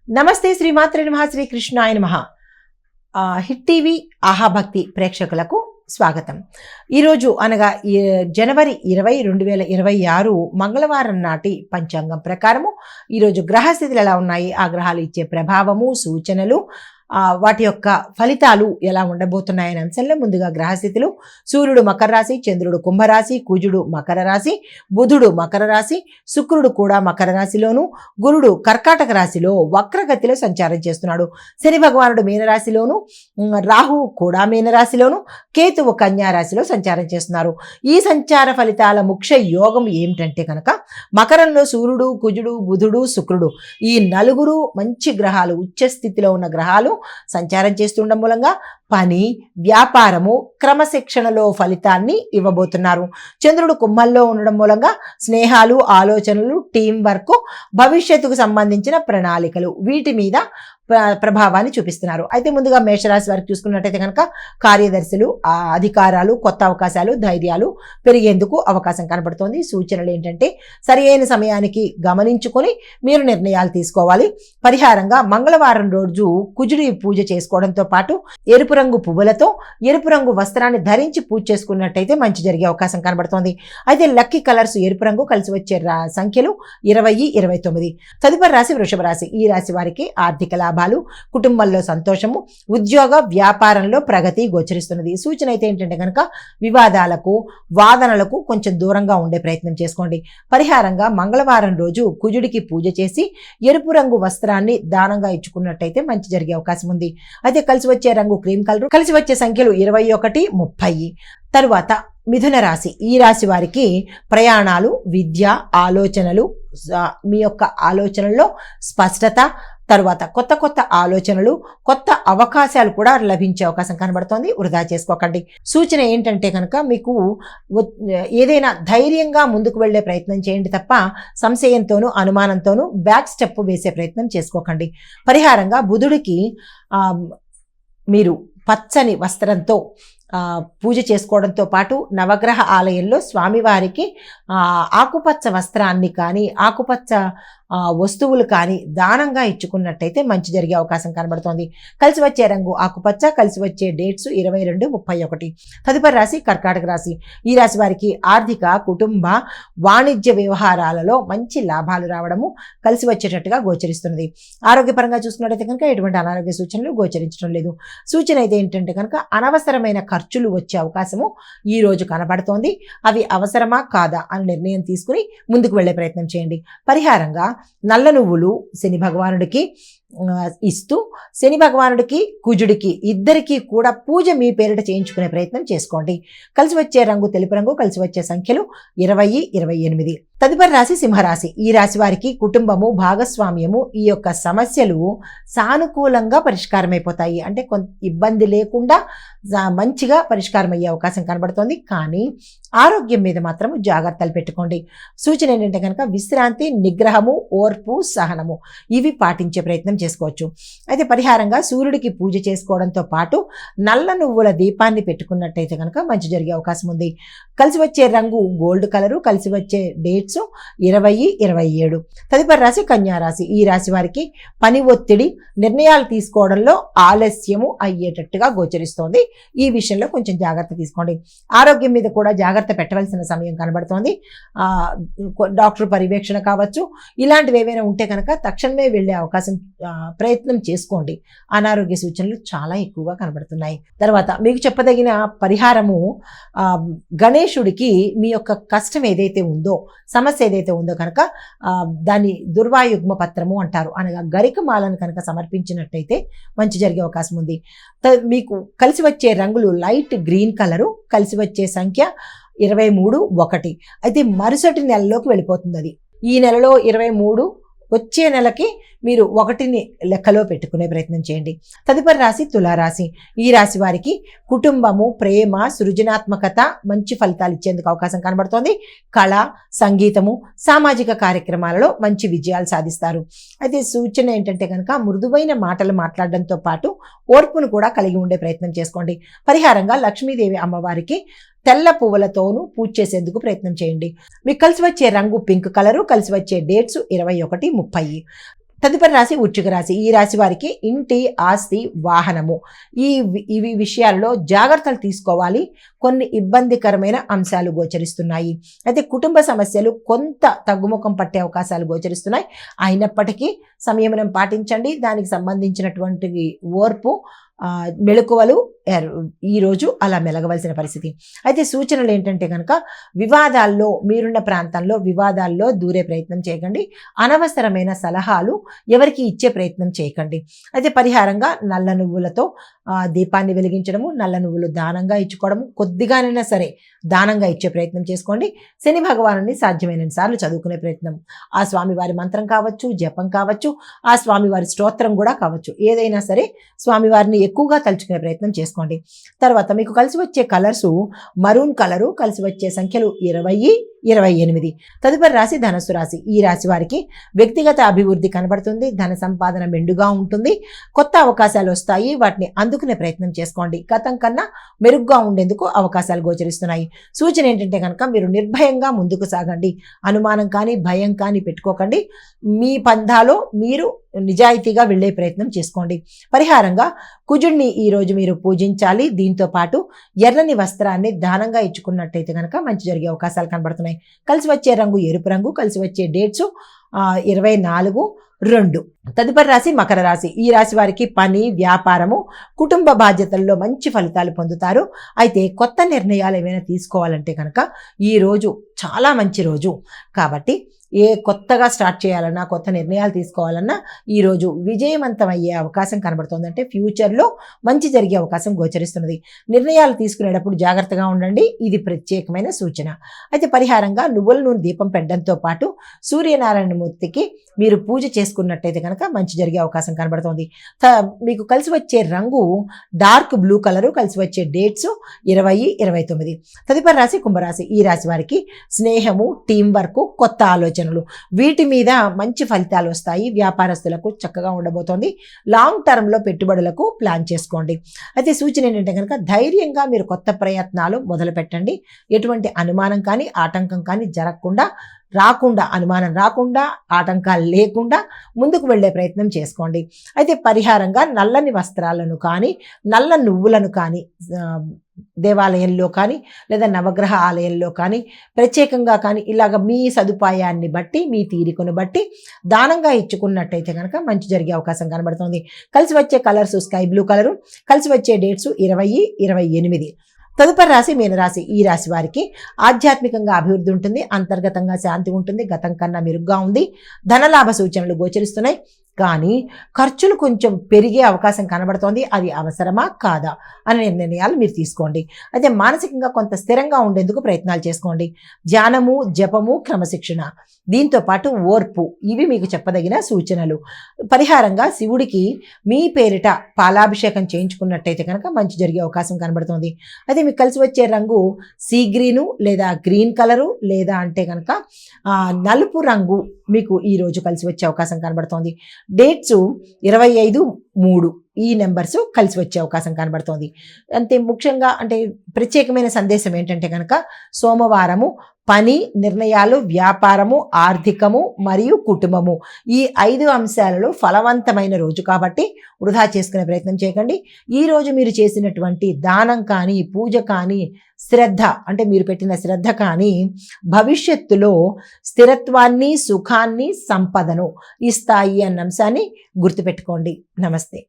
నమస్తే శ్రీమాత్రే నమః శ్రీ కృష్ణాయ నమః. హిట్ టీవీ ఆహాభక్తి ప్రేక్షకులకు స్వాగతం. ఈరోజు అనగా జనవరి 20, 2026 మంగళవారం నాటి పంచాంగం ప్రకారము ఈరోజు గ్రహస్థితులు ఎలా ఉన్నాయి, ఆ గ్రహాలు ఇచ్చే ప్రభావము, సూచనలు, వాటి యొక్క ఫలితాలు ఎలా ఉండబోతున్నాయనే అంశంలో ముందుగా గ్రహస్థితులు. సూర్యుడు మకర రాశి, చంద్రుడు కుంభరాశి, కుజుడు మకర రాశి, బుధుడు మకర రాశి, శుక్రుడు కూడా మకర రాశిలోను, గురుడు కర్కాటక రాశిలో వక్రగతిలో సంచారం చేస్తున్నాడు. శని భగవానుడు మీనరాశిలోను, రాహువు కూడా మీనరాశిలోను, కేతువు కన్యా రాశిలో సంచారం చేస్తున్నారు. ఈ సంచార ఫలితాల ముఖ్య యోగం ఏమిటంటే కనుక మకరంలో సూర్యుడు, కుజుడు, బుధుడు, శుక్రుడు ఈ నలుగురు మంచి గ్రహాలు, ఉచ్చ స్థితిలో ఉన్న గ్రహాలు సంచారం చేస్తుండడం మూలంగా పని, వ్యాపారము, క్రమశిక్షణలో ఫలితాన్ని ఇవ్వబోతున్నారు. చంద్రుడు కుంభంలో ఉండడం మూలంగా స్నేహాలు, ఆలోచనలు, టీం వర్క్, భవిష్యత్తుకు సంబంధించిన ప్రణాళికలు వీటి మీద ప్రభావాన్ని చూపిస్తున్నారు. అయితే ముందుగా మేషరాశి వారికి చూసుకున్నట్టయితే కనుక కార్యదర్శులు, అధికారాలు, కొత్త అవకాశాలు, ధైర్యాలు పెరిగేందుకు అవకాశం కనబడుతోంది. సూచనలు ఏంటంటే సరి అయిన సమయానికి గమనించుకొని మీరు నిర్ణయాలు తీసుకోవాలి. పరిహారంగా మంగళవారం రోజు కుజుడి పూజ చేసుకోవడంతో పాటు ఎరుపు రంగు పువ్వులతో ఎరుపు రంగు వస్త్రాన్ని ధరించి పూజ చేసుకున్నట్టయితే మంచి జరిగే అవకాశం కనబడుతోంది. అయితే లక్కీ కలర్స్ ఎరుపు రంగు, కలిసి వచ్చే సంఖ్యలు 20, 29. తదుపరి రాశి వృషభ రాశి. ఈ రాశి వారికి ఆర్థిక లాభాలు, కుటుంబంలో సంతోషము, ఉద్యోగ వ్యాపారంలో ప్రగతి గోచరిస్తున్నది. సూచన అయితే ఏంటంటే కనుక వివాదాలకు, వాదనలకు కొంచెం దూరంగా ఉండే ప్రయత్నం చేసుకోండి. పరిహారంగా మంగళవారం రోజు కుజుడికి పూజ చేసి ఎరుపు రంగు వస్త్రాన్ని దానంగా ఇచ్చుకున్నట్టయితే మంచి జరిగే అవకాశం ఉంది. అయితే కలిసి వచ్చే రంగు క్రీమ్ కలర్, కలిసి వచ్చే సంఖ్యలు 21, 30. తరువాత మిథున రాశి. ఈ రాశి వారికి ప్రయాణాలు, విద్య, ఆలోచనలు, మీ యొక్క ఆలోచనల్లో స్పష్టత, తరువాత కొత్త కొత్త ఆలోచనలు, కొత్త అవకాశాలు కూడా లభించే అవకాశం కనబడుతోంది. వృధా చేసుకోకండి. సూచన ఏంటంటే కనుక మీకు ఏదైనా ధైర్యంగా ముందుకు వెళ్లే ప్రయత్నం చేయండి తప్ప సంశయంతోనూ అనుమానంతోనూ బ్యాక్ స్టెప్ వేసే ప్రయత్నం చేసుకోకండి. పరిహారంగా బుధుడికి మీరు పచ్చని వస్త్రంతో పూజ చేసుకోవడంతో పాటు నవగ్రహ ఆలయంలో స్వామివారికి ఆకుపచ్చ వస్త్రాన్ని కానీ, ఆకుపచ్చ వస్తువులు కానీ దానంగా ఇచ్చుకున్నట్టయితే మంచి జరిగే అవకాశం కనబడుతోంది. కలిసి వచ్చే రంగు ఆకుపచ్చ, కలిసి వచ్చే డేట్స్ 22, 31. తదుపరి రాశి కర్కాటక రాశి. ఈ రాశి వారికి ఆర్థిక, కుటుంబ, వాణిజ్య వ్యవహారాలలో మంచి లాభాలు రావడము కలిసి వచ్చేటట్టుగా గోచరిస్తున్నది. ఆరోగ్యపరంగా చూసుకున్నట్టయితే కనుక ఎటువంటి అనారోగ్య సూచనలు గోచరించడం లేదు. సూచన అయితే ఏంటంటే కనుక అనవసరమైన ఖర్చులు వచ్చే అవకాశము ఈ రోజు కనబడుతోంది. అవి అవసరమా కాదా అని నిర్ణయం తీసుకుని ముందుకు వెళ్లే ప్రయత్నం చేయండి. పరిహారంగా నల్ల నువ్వులు శని భగవానుడికి ఇస్తూ, శని భగవానుడికి, కుజుడికి ఇద్దరికీ కూడా పూజ మీ పేరిట చేయించుకునే ప్రయత్నం చేసుకోండి. కలిసి వచ్చే రంగు తెలుపు రంగు, కలిసి వచ్చే సంఖ్యలు 20, 28. తదుపరి రాశి సింహరాశి. ఈ రాశి వారికి కుటుంబము, భాగస్వామ్యము ఈ యొక్క సమస్యలు సానుకూలంగా పరిష్కారం అయిపోతాయి. అంటే కొంత ఇబ్బంది లేకుండా మంచిగా పరిష్కారం అయ్యే అవకాశం కనబడుతోంది. కానీ ఆరోగ్యం మీద మాత్రం జాగ్రత్తలు పెట్టుకోండి. సూచన ఏంటంటే కనుక విశ్రాంతి, నిగ్రహము, ఓర్పు, సహనము ఇవి పాటించే ప్రయత్నం చేసుకోవచ్చు. అయితే పరిహారంగా సూర్యుడికి పూజ చేసుకోవడంతో పాటు నల్ల నువ్వుల దీపాన్ని పెట్టుకున్నట్టయితే కనుక మంచి జరిగే అవకాశం ఉంది. కలిసి వచ్చే రంగు గోల్డ్ కలరు, కలిసి వచ్చే డేట్స్ 20, 27. తదుపరి రాశి కన్యా రాశి. ఈ రాశి వారికి పని ఒత్తిడి, నిర్ణయాలు తీసుకోవడంలో ఆలస్యము అయ్యేటట్టుగా గోచరిస్తోంది. ఈ విషయంలో కొంచెం జాగ్రత్త తీసుకోండి. ఆరోగ్యం మీద కూడా జాగ్రత్త పెట్టవలసిన సమయం కనబడుతోంది. డాక్టర్ పర్యవేక్షణ కావచ్చు, ఇలాంటివి ఏవైనా ఉంటే కనుక తక్షణమే వెళ్ళే అవకాశం ప్రయత్నం చేసుకోండి. అనారోగ్య సూచనలు చాలా ఎక్కువగా కనబడుతున్నాయి. తర్వాత మీకు చెప్పదగిన పరిహారము, గణేశుడికి మీ యొక్క కష్టం ఏదైతే ఉందో, సమస్య ఏదైతే ఉందో కనుక దాన్ని దుర్వాయుగ్మ పత్రము అంటారు. అనగా గరికమాలను కనుక సమర్పించినట్టయితే మంచి జరిగే అవకాశం ఉంది. మీకు కలిసి వచ్చే రంగులు లైట్ గ్రీన్ కలరు, కలిసి వచ్చే సంఖ్య 23, 1. అయితే మరుసటి నెలలోకి వెళ్ళిపోతుంది అది. ఈ నెలలో 23, వచ్చే నెలకి మీరు 1ని లెక్కలో పెట్టుకునే ప్రయత్నం చేయండి. తదుపరి రాశి తులారాశి. ఈ రాశి వారికి కుటుంబము, ప్రేమ, సృజనాత్మకత మంచి ఫలితాలు ఇచ్చేందుకు అవకాశం కనబడుతోంది. కళ, సంగీతము, సామాజిక కార్యక్రమాలలో మంచి విజయాలు సాధిస్తారు. అయితే సూచన ఏంటంటే కనుక మృదువైన మాటలు మాట్లాడడంతో పాటు ఓర్పును కూడా కలిగి ఉండే ప్రయత్నం చేసుకోండి. పరిహారంగా లక్ష్మీదేవి అమ్మవారికి తెల్ల పువ్వులతోనూ పూజ చేసేందుకు ప్రయత్నం చేయండి. మీకు కలిసి వచ్చే రంగు పింక్ కలరు, కలిసి వచ్చే డేట్స్ 21, 30. తదుపరి రాశి వృశ్చిక రాశి. ఈ రాశి వారికి ఇంటి, ఆస్తి, వాహనము ఇవి విషయాల్లో జాగ్రత్తలు తీసుకోవాలి. కొన్ని ఇబ్బందికరమైన అంశాలు గోచరిస్తున్నాయి. అయితే కుటుంబ సమస్యలు కొంత తగ్గుముఖం పట్టే అవకాశాలు గోచరిస్తున్నాయి. అయినప్పటికీ సంయమనం పాటించండి. దానికి సంబంధించినటువంటి ఓర్పు, మెళకువలు ఈరోజు అలా మెలగవలసిన పరిస్థితి. అయితే సూచనలు ఏంటంటే కనుక వివాదాల్లో, మీరున్న ప్రాంతంలో వివాదాల్లో దూరే ప్రయత్నం చేయకండి. అనవసరమైన సలహాలు ఎవరికి ఇచ్చే ప్రయత్నం చేయకండి. అయితే పరిహారంగా నల్ల నువ్వులతో దీపాన్ని వెలిగించడము, నల్ల నువ్వులు దానంగా ఇచ్చుకోవడము, కొద్దిగానైనా సరే దానంగా ఇచ్చే ప్రయత్నం చేసుకోండి. శని భగవానుని సాధ్యమైనన్ని సార్లు చదువుకునే ప్రయత్నం, ఆ స్వామివారి మంత్రం కావచ్చు, జపం కావచ్చు, ఆ స్వామివారి స్తోత్రం కూడా కావచ్చు, ఏదైనా సరే స్వామివారిని ఎక్కువగా తలుచుకునే ప్రయత్నం చేసుకోండి. తర్వాత మీకు కలిసి వచ్చే కలర్సు మరూన్ కలరు, కలిసి వచ్చే సంఖ్యలు 20, 28. తదుపరి రాశి ధనస్సు రాశి. ఈ రాశి వారికి వ్యక్తిగత అభివృద్ధి కనబడుతుంది. ధన సంపాదన మెండుగా ఉంటుంది. కొత్త అవకాశాలు వస్తాయి. వాటిని అందుకునే ప్రయత్నం చేసుకోండి. గతం కన్నా మెరుగ్గా ఉండేందుకు అవకాశాలు గోచరిస్తున్నాయి. సూచన ఏంటంటే కనుక మీరు నిర్భయంగా ముందుకు సాగండి. అనుమానం కానీ భయం కానీ పెట్టుకోకండి. మీ పందాలో మీరు నిజాయితీగా వెళ్ళే ప్రయత్నం చేసుకోండి. పరిహారంగా కుజుడిని ఈరోజు మీరు పూజించాలి. దీంతో పాటు ఎర్రని వస్త్రాన్ని దానంగా ఇచ్చుకున్నట్టయితే కనుక మంచి జరిగే అవకాశాలు కనబడుతున్నాయి. కలిసి వచ్చే రంగు ఎరుపు రంగు, కలిసి వచ్చే డేట్స్ 24/2. తదుపరి రాశి మకర రాశి. ఈ రాశి వారికి పని, వ్యాపారము, కుటుంబ బాధ్యతల్లో మంచి ఫలితాలు పొందుతారు. అయితే కొత్త నిర్ణయాలు ఏమైనా తీసుకోవాలంటే కనుక ఈ రోజు చాలా మంచి రోజు. కాబట్టి కొత్తగా స్టార్ట్ చేయాలన్నా, కొత్త నిర్ణయాలు తీసుకోవాలన్నా ఈరోజు విజయవంతం అయ్యే అవకాశం కనబడుతుంది. అంటే ఫ్యూచర్లో మంచి జరిగే అవకాశం గోచరిస్తున్నది. నిర్ణయాలు తీసుకునేటప్పుడు జాగ్రత్తగా ఉండండి. ఇది ప్రత్యేకమైన సూచన. అయితే పరిహారంగా నువ్వుల నూనె దీపం పెట్టడంతో పాటు సూర్యనారాయణమూర్తికి మీరు పూజ చేసుకున్నట్టయితే కనుక మంచి జరిగే అవకాశం కనబడుతుంది. మీకు కలిసి వచ్చే రంగు డార్క్ బ్లూ కలరు, కలిసి వచ్చే డేట్స్ 20, 29. తదుపరి రాశి కుంభరాశి. ఈ రాశి వారికి స్నేహము, టీం వర్క్, కొత్త ఆలోచనలు, వీటి మీద మంచి ఫలితాలు వస్తాయి. వ్యాపారస్తులకు చక్కగా ఉండబోతోంది. లాంగ్ టర్మ్లో పెట్టుబడులకు ప్లాన్ చేసుకోండి. అయితే సూచన ఏంటంటే కనుక ధైర్యంగా మీరు కొత్త ప్రయత్నాలు మొదలు పెట్టండి. ఎటువంటి అనుమానం కానీ ఆటంకం కానీ అనుమానం రాకుండా, ఆటంకాలు లేకుండా ముందుకు వెళ్ళే ప్రయత్నం చేసుకోండి. అయితే పరిహారంగా నల్లని వస్త్రాలను కానీ, నల్ల నువ్వులను కానీ దేవాలయంలో కానీ లేదా నవగ్రహ ఆలయంలో కానీ ప్రత్యేకంగా కానీ ఇలాగ మీ సదుపాయాన్ని బట్టి, మీ తీరికను బట్టి దానంగా ఇచ్చుకున్నట్టయితే కనుక మంచి జరిగే అవకాశం కనబడుతుంది. కలిసి వచ్చే కలర్స్ స్కై బ్లూ కలరు, కలిసి వచ్చే డేట్స్ 20, 28. తదుపరి రాశి మీనరాశి. ఈ రాశి వారికి ఆధ్యాత్మికంగా అభివృద్ధి ఉంటుంది. అంతర్గతంగా శాంతి ఉంటుంది. గతం కన్నా మెరుగ్గా ఉంది. ధనలాభ సూచనలు గోచరిస్తున్నాయి. కానీ ఖర్చులు కొంచెం పెరిగే అవకాశం కనబడుతోంది. అది అవసరమా కాదా అనే నిర్ణయాలు మీరు తీసుకోండి. అయితే మానసికంగా కొంత స్థిరంగా ఉండేందుకు ప్రయత్నాలు చేసుకోండి. ధ్యానము, జపము, క్రమశిక్షణ, దీంతో పాటు ఓర్పు, ఇవి మీకు చెప్పదగిన సూచనలు. పరిహారంగా శివుడికి మీ పేరిట పాలాభిషేకం చేయించుకున్నట్టయితే కనుక మంచి జరిగే అవకాశం కనబడుతుంది. అయితే మీకు కలిసి వచ్చే రంగు సీ గ్రీను లేదా గ్రీన్ కలరు, లేదా అంటే కనుక నలుపు రంగు మీకు ఈరోజు కలిసి వచ్చే అవకాశం కనబడుతోంది. డేట్స్ 25/3 ఈ నెంబర్స్ కలిసి వచ్చే అవకాశం కనబడుతోంది. అంతే ముఖ్యంగా అంటే ప్రత్యేకమైన సందేశం ఏంటంటే కనుక సోమవారము పని, నిర్ణయాలు, వ్యాపారము, ఆర్థికము మరియు కుటుంబము, ఈ 5 అంశాలలో ఫలవంతమైన రోజు కాబట్టి వృధా చేసుకునే ప్రయత్నం చేయకండి. ఈరోజు మీరు చేసినటువంటి దానం కానీ, పూజ కానీ, శ్రద్ధ అంటే మీరు పెట్టిన శ్రద్ధ కానీ భవిష్యత్తులో స్థిరత్వాన్ని, సుఖాన్ని, సంపదను ఇస్తాయి అన్న అంశాన్ని గుర్తుపెట్టుకోండి. నమస్తే.